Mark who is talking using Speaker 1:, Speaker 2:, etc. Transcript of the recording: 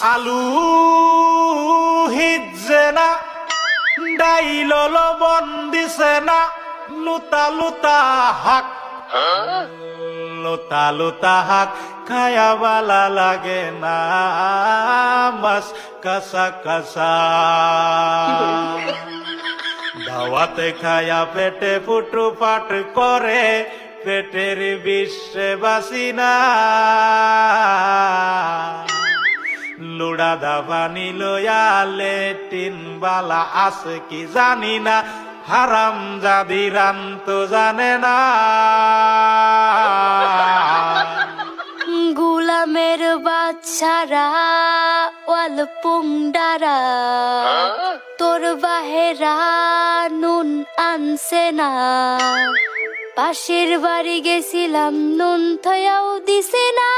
Speaker 1: আলু হিজে না ডাইল লবণ দিছে না লুতা লুতা হাক লুতা লুতা হাক খায়া বালা লাগে না মাছ কাঁচা কাঁচা দাওয়াতে খায়া পেটে ফুটু পাট করে পেটের বিশ্বে বাসি না লুড়া দাবানি লয়ালে টিন বালা আছে কি জানি না হারাম জাদি রান তো জানে না
Speaker 2: গুলামের বাচ্চারা ওয়াল পুংডারা তোর বাহেরা নুন আনছে না পাশের বাড়ি গেছিলাম নুন থয়াও দিছে না